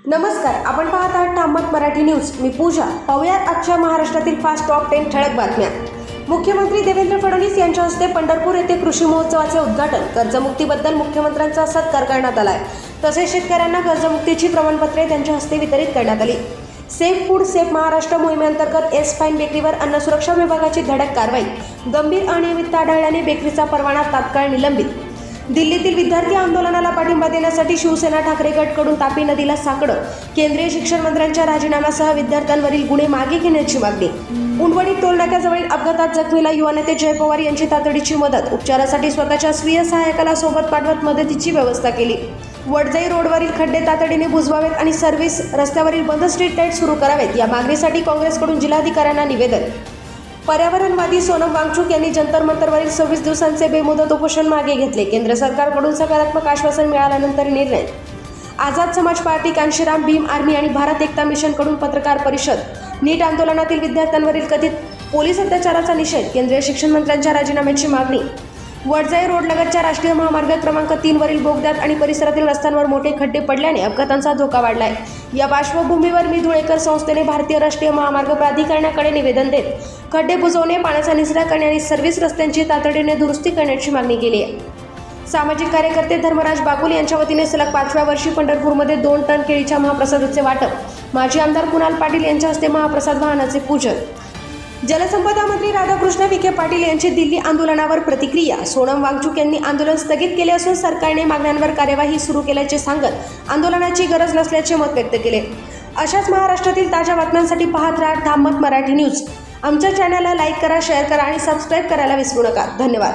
नमस्कार, आपण पाहत आहात ठामक मराठी न्यूज. मी पूजा. पाहुयात आजच्या महाराष्ट्रातील फास्ट टॉप 10 ठळक बातम्या. मुख्यमंत्री देवेंद्र फडणवीस यांच्या हस्ते पंढरपूर येथे कृषी महोत्सवाचे उद्घाटन. कर्जमुक्तीबद्दल मुख्यमंत्र्यांचा सत्कार करण्यात आलाय. तसेच शेतकऱ्यांना कर्जमुक्तीची प्रमाणपत्रे त्यांच्या हस्ते वितरित करण्यात आली. सेफ फूड सेफ महाराष्ट्र मोहिमेअंतर्गत एस फाईन बेकरीवर अन्न सुरक्षा विभागाची धडक कारवाई. गंभीर अनियमितता आढळल्याने बेकरीचा परवाना तात्काळ निलंबित. दिल्लीतील विद्यार्थी आंदोलनाला पाठिंबा देण्यासाठी शिवसेना ठाकरे गटकडून तापी नदीला साकडं. केंद्रीय शिक्षण मंत्र्यांच्या राजीनाम्यासह विद्यार्थ्यांवरील गुन्हे मागे घेण्याची मागणी. उंडवणी टोलनाक्याजवळील अपघातात जखमीला युवा नेते जय पवार यांची तातडीची मदत. उपचारासाठी स्वतःच्या स्वीय सहाय्यकाला सोबत पाठवत मदतीची व्यवस्था केली. वडजाई रोडवरील खड्डे तातडीने बुजवावेत आणि सर्व्हिस रस्त्यावरील बंद स्ट्रीट लाईट सुरू करावेत या मागणीसाठी काँग्रेसकडून जिल्हाधिकाऱ्यांना निवेदन. पर्यावरणवादी सोनम वांगचुक यांनी जंतर मंतरवरील 26 दिवसांचे बेमुदत उपोषण मागे घेतले. केंद्र सरकारकडून सकारात्मक आश्वासन मिळाल्यानंतर निर्णय. आझाद समाज पार्टी, कांशीराम, भीम आर्मी आणि भारत एकता मिशनकडून पत्रकार परिषद. नीट आंदोलनातील विद्यार्थ्यांवरील कथित पोलीस अत्याचाराचा निषेध. केंद्रीय शिक्षण मंत्र्यांच्या राजीनाम्याची मागणी. वडजाई रोडलगतच्या राष्ट्रीय महामार्ग क्रमांक 3 वरील बोगद्यात आणि परिसरातील रस्त्यांवर मोठे खड्डे पडल्याने अपघातांचा धोका वाढलाय. या पार्श्वभूमीवर मी धुळेकर संस्थेने भारतीय राष्ट्रीय महामार्ग प्राधिकरणाकडे निवेदन देत खड्डे बुजवणे, पाण्याचा निचरा करणे आणि सर्व्हिस रस्त्यांची तातडीने दुरुस्ती करण्याची मागणी केली आहे. सामाजिक कार्यकर्ते धर्मराज बाकुल यांच्या वतीने सलग 5व्या वर्षी पंढरपूरमध्ये 2 टन केळीच्या महाप्रसादाचे वाटप. माजी आमदार कुणाल पाटील यांच्या हस्ते महाप्रसाद वाहनाचे पूजन. जलसंपदा मंत्री राधाकृष्ण विखे पाटील यांची दिल्ली आंदोलनावर प्रतिक्रिया. सोनम वांगचुक यांनी आंदोलन स्थगित केले असून सरकारने मागण्यांवर कार्यवाही सुरू केल्याचे सांगत आंदोलनाची गरज नसल्याचे मत व्यक्त केले. अशाच महाराष्ट्रातील ताज्या बातम्यांसाठी पाहत राहा ठामक मराठी न्यूज. आमच्या चॅनलला लाईक करा, शेअर करा आणि सबस्क्राईब करायला विसरू नका. धन्यवाद.